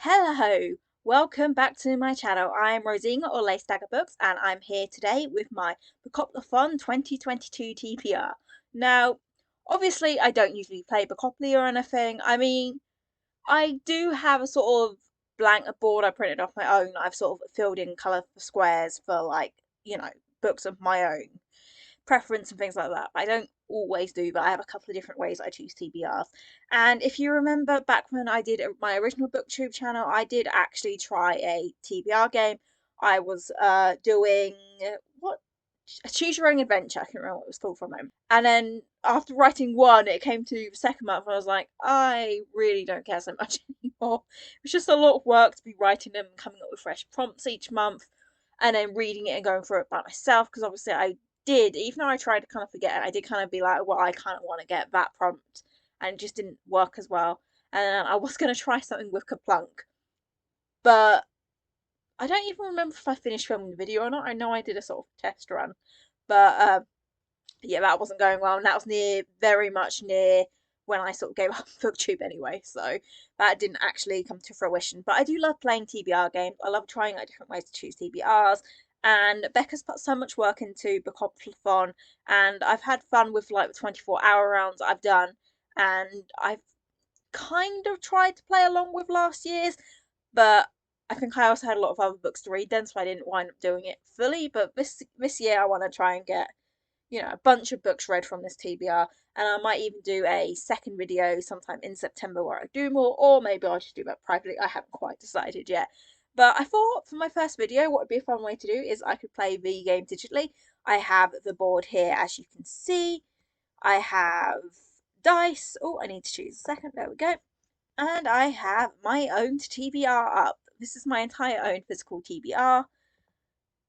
Hello, welcome back to my channel. I'm Rosina or Lace Dagger Books, and I'm here today with my Bookoplathon 2022 TBR. Now, obviously, I don't usually play Bookopoly or anything. I mean, I do have a sort of blank board I printed off my own. I've sort of filled in colourful squares for books of my own preference and things like that. But I don't always do that. I have a couple of different ways I choose TBRs. And if you remember back when I did my original booktube channel, I did actually try a TBR game. I was doing what a choose your own adventure. I can't remember what it was called for a moment. And then after writing one, it came to the second month, and I was like, I really don't care so much anymore. It was just a lot of work to be writing them and coming up with fresh prompts each month, and then reading it and going through it by myself. Because obviously, I did, even though I tried to kind of forget it, I did kind of be like, well, I kind of want to get that prompt, and it just didn't work as well. And I was going to try something with Kaplunk, but I don't even remember if I finished filming the video or not. I know I did a sort of test run, but yeah, that wasn't going well, and that was very much near when I sort of gave up booktube anyway, so that didn't actually come to fruition. But I do love playing TBR games. I love trying out different ways to choose TBRs, and Becca's put so much work into Bookoplathon, and I've had fun with like the 24-hour rounds I've done, and I've kind of tried to play along with last year's, but I think I also had a lot of other books to read then, so I didn't wind up doing it fully. But this year I want to try and get a bunch of books read from this TBR, and I might even do a second video sometime in September where I do more, or maybe I should do that privately. I haven't quite decided yet. But I thought for my first video, what would be a fun way to do is I could play the game digitally. I have the board here, as you can see. I have dice. Oh, I need to choose a second. There we go. And I have my own TBR up. This is my entire own physical TBR.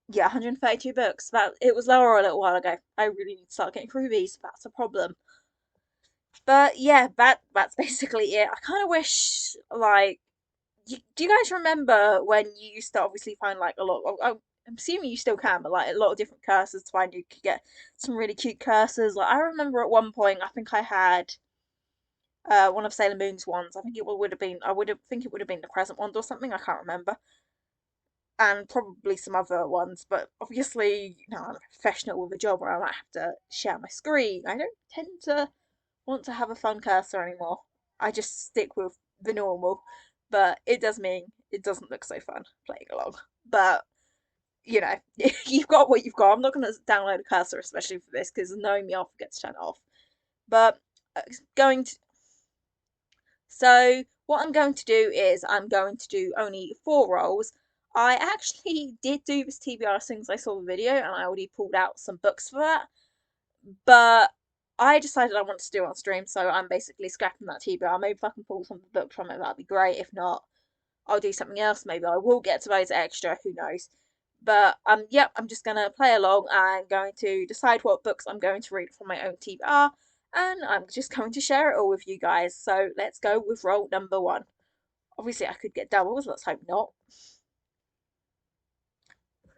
Yeah, 132 books. It was lower a little while ago. I really need to start getting through these. That's a problem. But yeah, that's basically it. I kind of wish do you guys remember when you used to obviously find like a lot? I'm assuming you still can, but like a lot of different curses to find. You could get some really cute curses. Like I remember at one point, I think I had one of Sailor Moon's ones. I think it would have been. Think it would have been the Crescent wand or something. I can't remember. And probably some other ones, but obviously, I'm a professional with a job where I might have to share my screen. I don't tend to want to have a fun cursor anymore. I just stick with the normal, but it does mean it doesn't look so fun playing along. But you've got what you've got. I'm not going to download a cursor, especially for this, because knowing me, I'll forget to turn it off. But going to so what I'm going to do is I'm going to do only 4 rolls. I actually did do this TBR as soon as I saw the video, and I already pulled out some books for that. But I decided I wanted to do it on stream, so I'm basically scrapping that TBR. Maybe if I can pull some books from it, that'd be great. If not, I'll do something else. Maybe I will get to those extra, who knows. But yep, I'm just gonna play along. I'm going to decide what books I'm going to read from my own TBR, and I'm just going to share it all with you guys. So let's go with roll number 1. Obviously, I could get doubles. Let's hope not.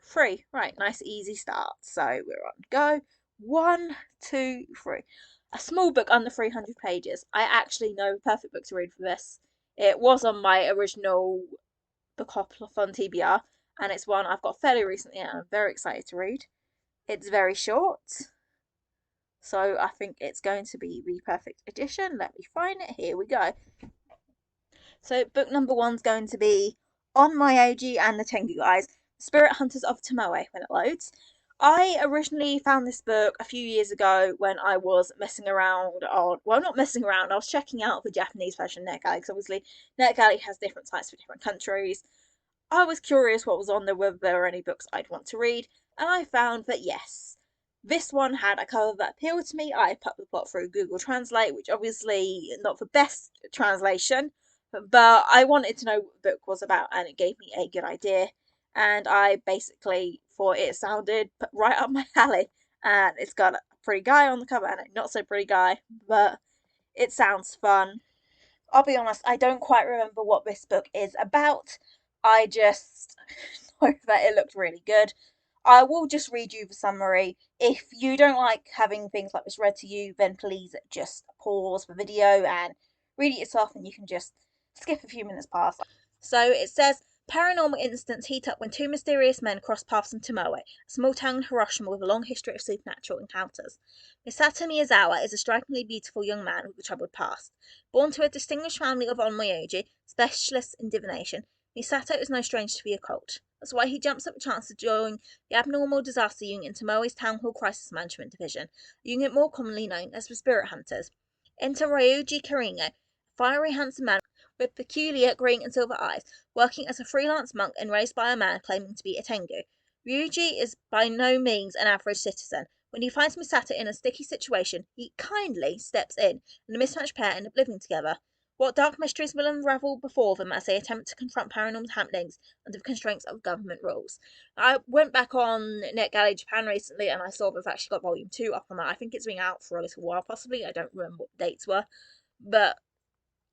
3. Right, nice easy start. So we're on go. 1, 2, 3. A small book under 300 pages. I actually know the perfect book to read for this. It was on my original Bookoplathon TBR, and it's one I've got fairly recently and I'm very excited to read. It's very short, so I think it's going to be the perfect addition. Let me find it. Here we go. So book number 1's going to be On My OG and the Tengu Eyes, Spirit Hunters of Tomoe, when it loads. I originally found this book a few years ago when I was messing around on, well, not messing around, I was checking out the Japanese version of NetGalley, because obviously NetGalley has different sites for different countries. I was curious what was on there, whether there were any books I'd want to read, and I found that yes, this one had a cover that appealed to me. I put the plot through Google Translate, which obviously not the best translation, but I wanted to know what the book was about, and it gave me a good idea. And I basically thought it sounded right up my alley. And it's got a pretty guy on the cover and a not so pretty guy, but it sounds fun. I'll be honest, I don't quite remember what this book is about. I just know that it looked really good. I will just read you the summary. If you don't like having things like this read to you, then please just pause the video and read it yourself, and you can just skip a few minutes past. So it says, paranormal incidents heat up when two mysterious men cross paths in Tomoe, a small town in Hiroshima with a long history of supernatural encounters. Misato Miyazawa is a strikingly beautiful young man with a troubled past. Born to a distinguished family of onmyoji, specialists in divination, Misato is no stranger to the occult. That's why he jumps at the chance to join the Abnormal Disaster Unit in Tomoe's Town Hall Crisis Management Division, a unit more commonly known as the Spirit Hunters. Enter Ryuji Karino, a fiery, handsome man with peculiar green and silver eyes, working as a freelance monk and raised by a man claiming to be a Tengu. Ryuji is by no means an average citizen. When he finds Misato in a sticky situation, he kindly steps in, and the mismatched pair end up living together. What dark mysteries will unravel before them as they attempt to confront paranormal happenings under the constraints of government rules? I went back on NetGalley Japan recently and I saw they've actually got volume 2 up on that. I think it's been out for a little while, possibly. I don't remember what the dates were. But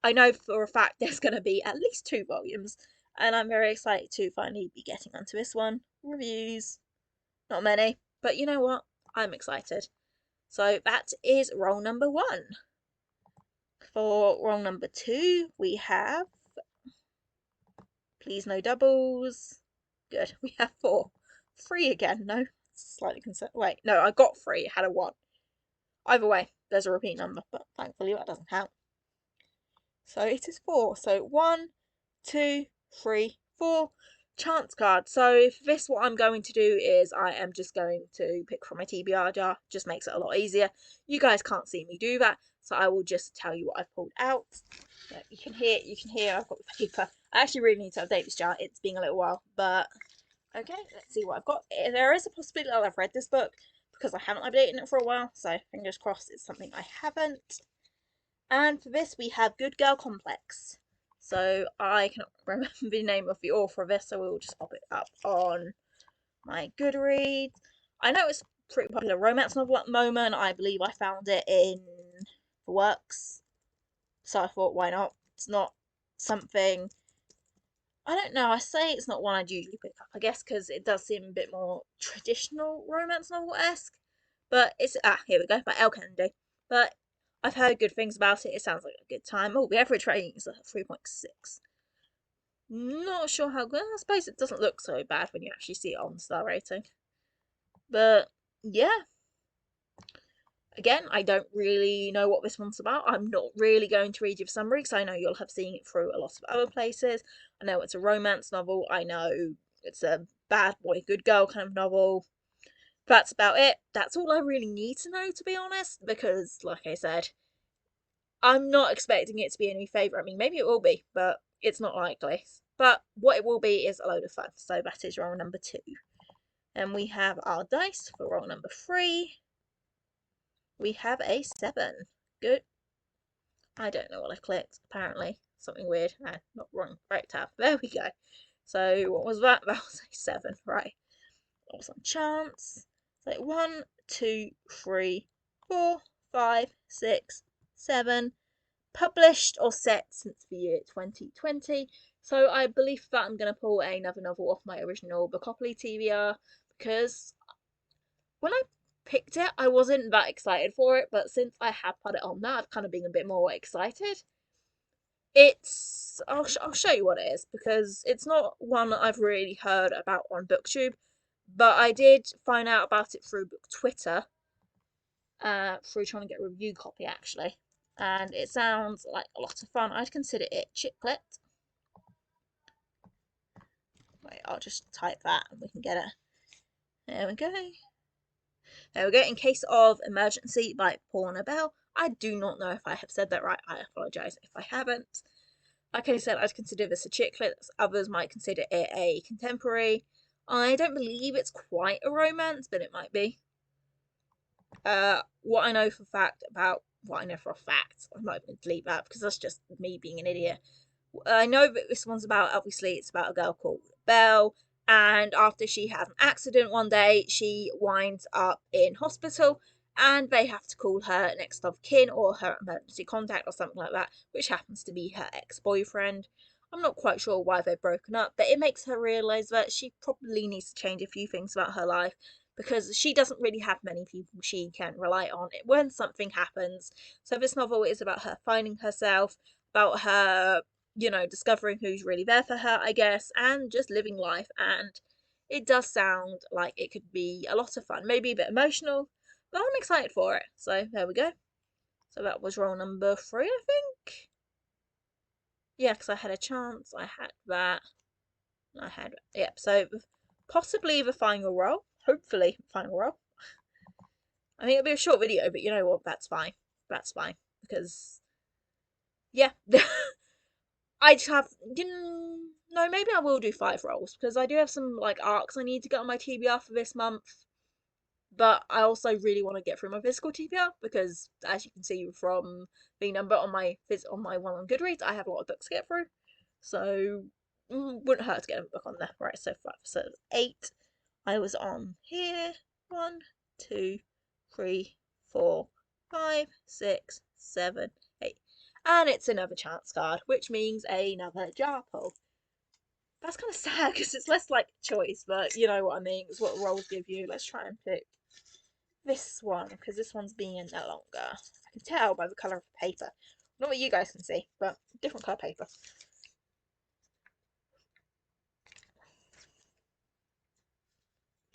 I know for a fact there's going to be at least 2 volumes, and I'm very excited to finally be getting onto this one. Reviews, not many, but you know what? I'm excited. So that is roll number 1. For roll number 2, we have, please no doubles. Good, we have 4. 3 again, no, slightly concerned. Wait, no, I got 3, it had a 1. Either way, there's a repeat number, but thankfully that doesn't count. So it is 4. So 1, 2, 3, 4. Chance card. So for this, what I'm going to do is I am just going to pick from my TBR jar. Just makes it a lot easier. You guys can't see me do that, so I will just tell you what I've pulled out. Yeah, you can hear I've got the paper. I actually really need to update this jar. It's been a little while, but okay, let's see what I've got. There is a possibility that I've read this book because I haven't updated it for a while, so fingers crossed it's something I haven't. And for this, we have Good Girl Complex. So I cannot remember the name of the author of this, so we'll just pop it up on my Goodreads. I know it's a pretty popular romance novel at the moment. I believe I found it in the works. So I thought, why not? It's not something, I don't know, I say it's not one I'd usually pick up, I guess, because it does seem a bit more traditional romance novel-esque. But it's, here we go, by El Kennedy. But I've heard good things about it. It sounds like a good time. Oh, the average rating is a 3.6. Not sure how good. I suppose it doesn't look so bad when you actually see it on the star rating. But yeah. Again, I don't really know what this one's about. I'm not really going to read you the summary because I know you'll have seen it through a lot of other places. I know it's a romance novel. I know it's a bad boy, good girl kind of novel. That's about it. That's all I really need to know, to be honest, because, like I said, I'm not expecting it to be any favourite. I mean, maybe it will be, but it's not likely. But what it will be is a load of fun. So that is roll number 2. And we have our dice for roll number 3. We have a 7. Good. I don't know what I clicked, apparently. Something weird. Not wrong. Right tab. There we go. So what was that? That was a 7. Right. That was on chance. So 1, 2, 3, 4, 5, 6, 7. Published or set since the year 2020. So I believe that I'm going to pull another novel off my original Bookoplay TBR because when I picked it, I wasn't that excited for it, but since I have put it on now, I've kind of been a bit more excited. It's, I'll show you what it is because it's not one that I've really heard about on BookTube, but I did find out about it through Twitter, through trying to get a review copy actually. And it sounds like a lot of fun. I'd consider it chick lit. Wait, I'll just type that and we can get it. There we go. There we go. In Case of Emergency by Paul Nobel. I do not know if I have said that right. I apologise if I haven't. Like I said, I'd consider this a chick lit. Others might consider it a contemporary. I don't believe it's quite a romance, but it might be. What I know for a fact, I'm not even going to delete that because that's just me being an idiot. I know that this one's about, obviously, it's about a girl called Belle, and after she has an accident one day, she winds up in hospital, and they have to call her next of kin or her emergency contact or something like that, which happens to be her ex-boyfriend. I'm not quite sure why they've broken up, but it makes her realise that she probably needs to change a few things about her life because she doesn't really have many people she can rely on when something happens. So this novel is about her finding herself, about her you know, discovering who's really there for her, I guess, and just living life. And it does sound like it could be a lot of fun, maybe a bit emotional, but I'm excited for it. So there we go. So that was roll number 3, I think. Yeah, because I had a chance. I had that. Yep. So possibly the final roll. Hopefully, final roll. I think it'll be a short video, but you know what? That's fine. That's fine because yeah, I just have no. Maybe I will do 5 rolls because I do have some like arcs I need to get on my TBR for this month. But I also really want to get through my physical TBR because, as you can see from the number on my one on Goodreads, I have a lot of books to get through. So wouldn't hurt to get a book on there. Right, so 5, so 8. I was on here. 1, 2, 3, 4, 5, 6, 7, 8. And it's another chance card, which means another jar pull. That's kind of sad because it's less like choice, but you know what I mean. It's what rolls give you. Let's try and pick this one because this one's being no longer. I can tell by the colour of the paper. Not what you guys can see, but different colour paper.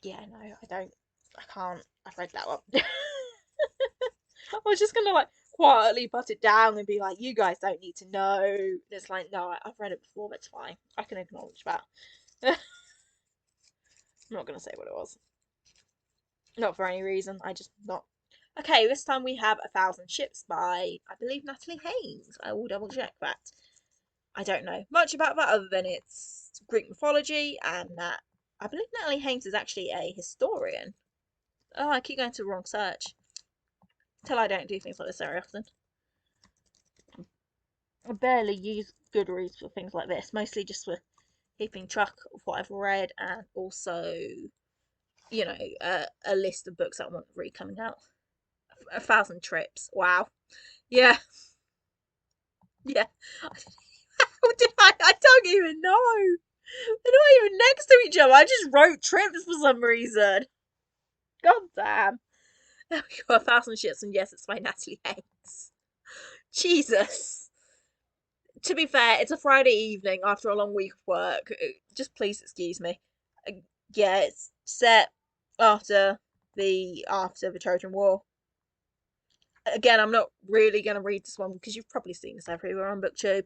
Yeah, no, I don't. I can't. I've read that one. I was just gonna like quietly put it down and be like, you guys don't need to know. And it's like, no, I've read it before. That's fine. I can acknowledge that. I'm not gonna say what it was. Not for any reason. I just not. Okay, this time we have 1,000 Ships by, I believe, Natalie Haynes. I will double check that. I don't know much about that other than it's Greek mythology and that I believe Natalie Haynes is actually a historian. Oh, I keep going to the wrong search. Till I don't do things like this very often. I barely use Goodreads for things like this, mostly just for keeping track of what I've read and also, you know, a list of books that I want to read coming out. 1,000 trips. Wow. Yeah. Yeah. How did I don't even know. They're not even next to each other. I just wrote trips for some reason. God damn. There we go. 1,000 Ships, and yes, it's by Natalie Haynes. Jesus. To be fair, it's a Friday evening after a long week of work. Just please excuse me. Yeah, it's set after the Trojan War. Again, I'm not really going to read this one because you've probably seen this everywhere on BookTube.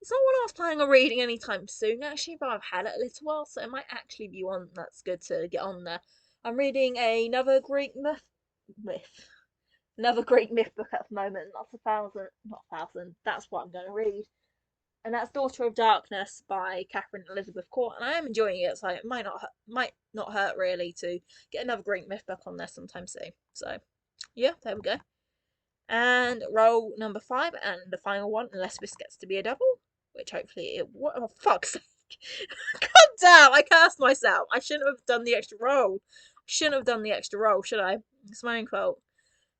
It's not one I was planning on reading anytime soon, actually, but I've had it a little while, so it might actually be one that's good to get on there. I'm reading another Greek another Greek myth book at the moment. That's 1,000, not 1,000. That's what I'm going to read, and that's Daughter of Darkness by Catherine Elizabeth Court, and I am enjoying it. So it might not hurt really to get another Greek myth book on there sometime soon. So yeah, there we go. And roll number 5 and the final one, unless this gets to be a double, which hopefully it. What? Oh, fuck's sake! God damn! I cursed myself. I shouldn't have done the extra roll. Shouldn't have done the extra roll, should I? It's my own fault.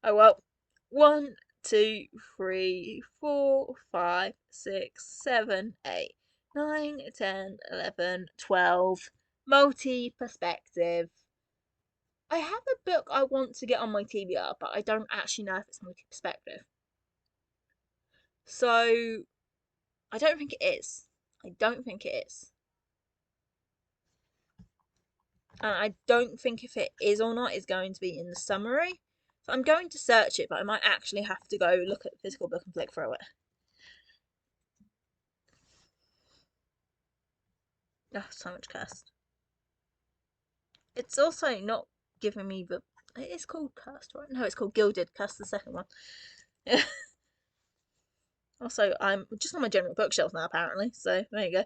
Oh well. 1, 2, 3, 4, 5, 6, 7, 8, 9, 10, 11, 12. Multi-perspective. I have a book I want to get on my TBR, but I don't actually know if it's multi-perspective. So, I don't think it is. I don't think it is. And I don't think if it is or not is going to be in the summary. So I'm going to search it, but I might actually have to go look at the physical book and flick through it. Oh, so much cursed. It's also not giving me the. It is called Cursed, right? No, it's called Gilded. Cursed, the second one. Also, I'm just on my general bookshelf now, apparently. So there you go.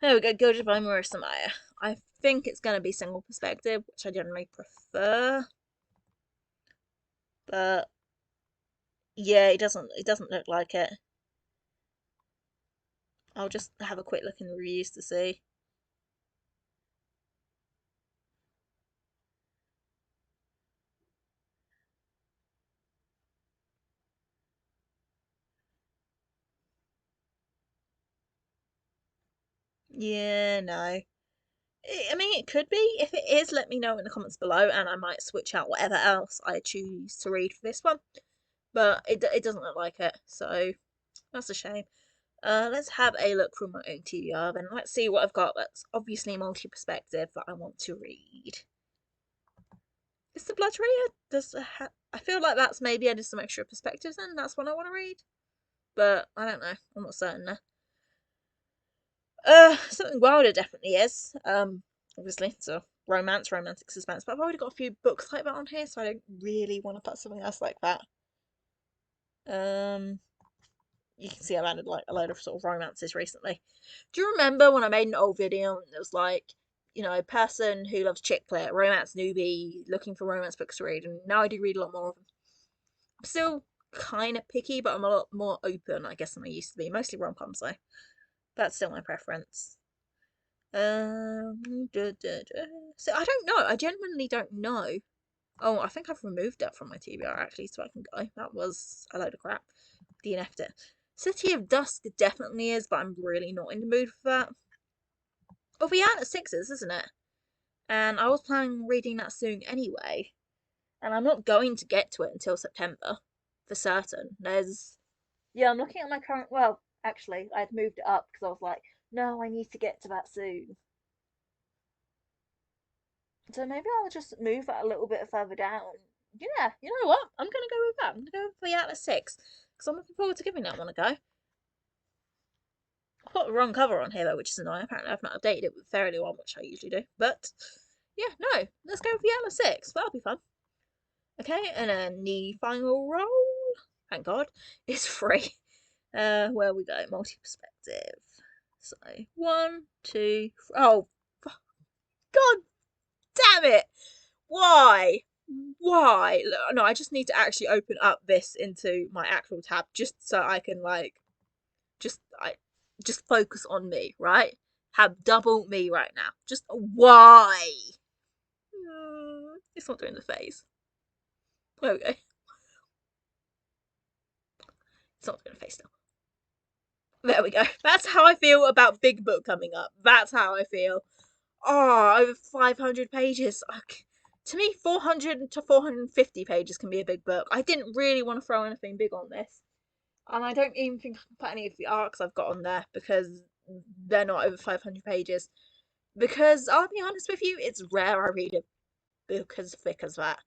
There we go. Gilded by Marissa Meyer. I think it's going to be single perspective, which I generally prefer. But yeah, it doesn't look like it. I'll just have a quick look in the reviews to see. Yeah, no. I mean, it could be. If it is, let me know in the comments below, and I might switch out whatever else I choose to read for this one. But it doesn't look like it, so that's a shame. Let's have a look from my own TBR then. Let's see what I've got that's obviously multi-perspective that I want to read. Is the Blood Traitor? I feel like that's maybe added some extra perspectives in. That's what I want to read. But I don't know. I'm not certain there. Something Wilder definitely is. Obviously, it's a romantic suspense. But I've already got a few books like that on here, so I don't really want to put something else like that. You can see I've added like a load of sort of romances recently. Do you remember when I made an old video and it was like, you know, person who loves chick lit, romance newbie, looking for romance books to read, and now I do read a lot more of them. I'm still kind of picky, but I'm a lot more open, I guess, than I used to be. Mostly rom-coms though. That's still my preference. So I don't know. I genuinely don't know. Oh, I think I've removed that from my TBR actually, so I can go. That was a load of crap. DNF'd it. City of Dusk definitely is, but I'm really not in the mood for that. Oh, we are at sixes, isn't it? And I was planning on reading that soon anyway. And I'm not going to get to it until September, for certain. Yeah, I'm looking at my current. Well, actually, I'd moved it up because I was like, no, I need to get to that soon. So maybe I'll just move that a little bit further down. Yeah, you know what? I'm gonna go with that. I'm gonna go with the Atlas 6 because I'm looking forward to giving that one a go. I've got the wrong cover on here though, which is annoying. Apparently, I've not updated it with the Fairly one, which I usually do. But yeah, no, let's go with the Atlas 6. That'll be fun. Okay, and then the final roll, thank God, is free. Where we go, multi-perspective. So 1, 2, oh, God damn it! Why? Why? No, I just need to actually open up this into my actual tab just so I can like just focus on me, right? Have double me right now. Just why? It's not doing the face. There we go. It's not doing the face still. There we go. That's how I feel about Big Book coming up. That's how I feel. Oh, over 500 pages. To me, 400 to 450 pages can be a big book. I didn't really want to throw anything big on this. And I don't even think I can put any of the arcs I've got on there because they're not over 500 pages. Because I'll be honest with you, it's rare I read a book as thick as that.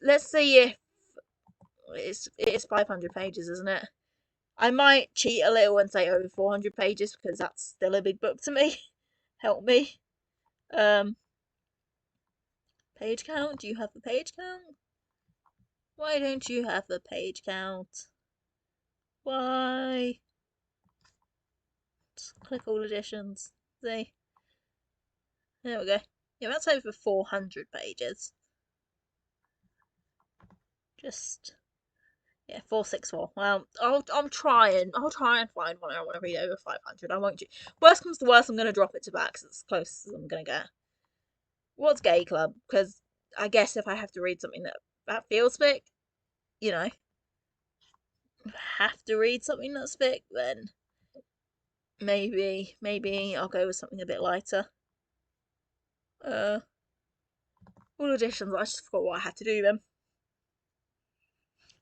Let's see if it is 500 pages, isn't it? I might cheat a little and say over 400 pages because that's still a big book to me. Help me. Page count? Do you have the page count? Why don't you have the page count? Why? Just click all editions. See? There we go. Yeah, that's over 400 pages. Just yeah, 464. Well, I'll try and find one I want to read over 500. I won't. Worst comes to worst, I'm gonna drop it to back because it's as close as I'm gonna get. What's Gay Club? Because I guess if I have to read something that feels thick, you know, have to read something that's thick, then maybe I'll go with something a bit lighter. All editions. I just forgot what I had to do then.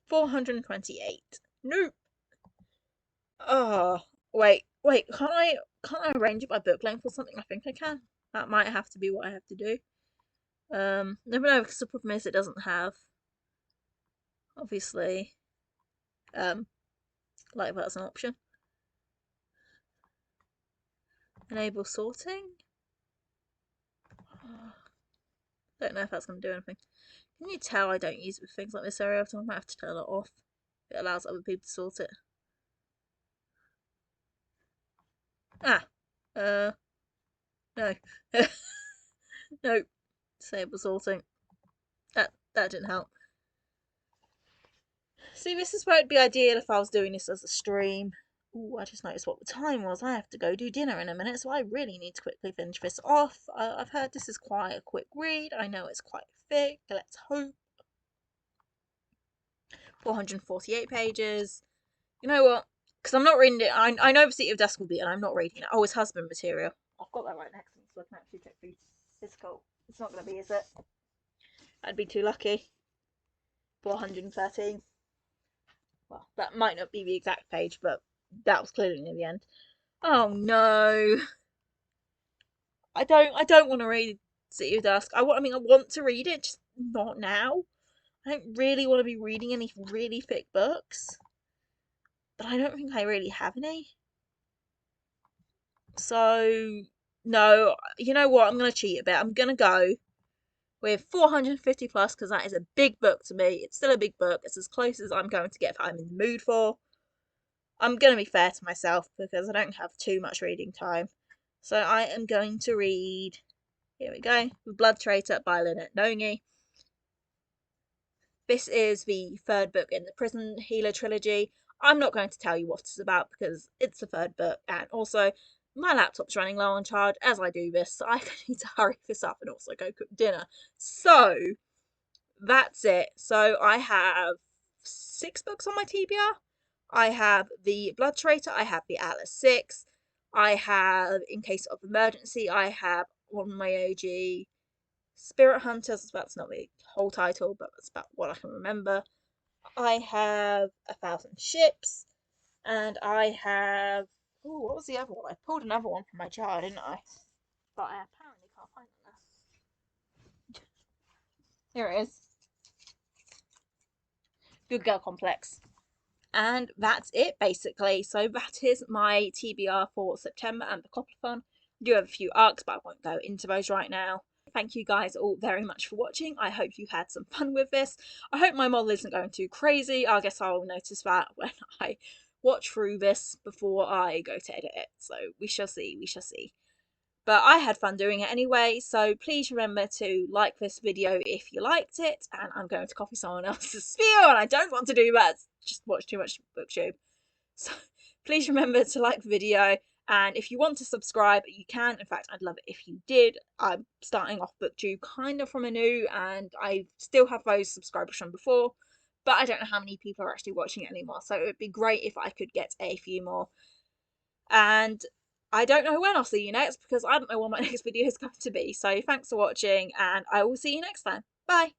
428. Nope. Oh, wait. Can't I arrange it by book length or something? I think I can. That might have to be what I have to do. Never know because the problem is it doesn't have, obviously, like that's an option. Enable sorting. Don't know if that's going to do anything. Can you tell I don't use it with things like this very often? I might have to turn it off. It allows other people to sort it. No. No. Disable sorting. That didn't help. See, this is where it'd be ideal if I was doing this as a stream. Ooh, I just noticed what the time was. I have to go do dinner in a minute, so I really need to quickly finish this off. I've heard this is quite a quick read. I know it's quite thick. Let's hope. 448 pages. You know what? Because I'm not reading it. I know the City of Dusk will be, and I'm not reading it. Oh, it's husband material. I've got that right next to me, so I can actually check the physical. It's not going to be, is it? I'd be too lucky. 413. Well, that might not be the exact page, but that was clearly near the end. Oh no. I don't want to read City of Dusk. I want to read it, just not now. I don't really want to be reading any really thick books. But I don't think I really have any. So no, you know what? I'm gonna cheat a bit. I'm gonna go with 450 plus because that is a big book to me. It's still a big book. It's as close as I'm going to get if I'm in the mood for. I'm going to be fair to myself because I don't have too much reading time. So I am going to read, here we go, Blood Traitor by Lynette Nongi. This is the third book in the Prison Healer trilogy. I'm not going to tell you what it's about because it's the third book, and also my laptop's running low on charge as I do this, so I need to hurry this up and also go cook dinner. So that's it. So I have 6 books on my TBR. I have the Blood Traitor, I have the Atlas 6, I have In Case of Emergency, I have on my OG Spirit Hunters. That's not the whole title, but that's about what I can remember. I have 1,000 Ships, and I have, oh, what was the other one? I pulled another one from my jar, didn't I? But I apparently can't find it now. Here it is. Good Girl Complex. And that's it basically. So that is my TBR for September and the Bookoplathon. I do have a few arcs, but I won't go into those right now. Thank you guys all very much for watching. I hope you had some fun with this. I hope my model isn't going too crazy. I guess I'll notice that when I watch through this before I go to edit it. So we shall see, we shall see. But I had fun doing it anyway, so please remember to like this video if you liked it, and I'm going to copy someone else's spiel, and I don't want to do that, just watch too much BookTube. So please remember to like the video, and if you want to subscribe, you can. In fact, I'd love it if you did. I'm starting off BookTube kind of from anew, and I still have those subscribers from before, but I don't know how many people are actually watching it anymore, so it would be great if I could get a few more. And I don't know when I'll see you next because I don't know what my next video is going to be. So thanks for watching, and I will see you next time. Bye!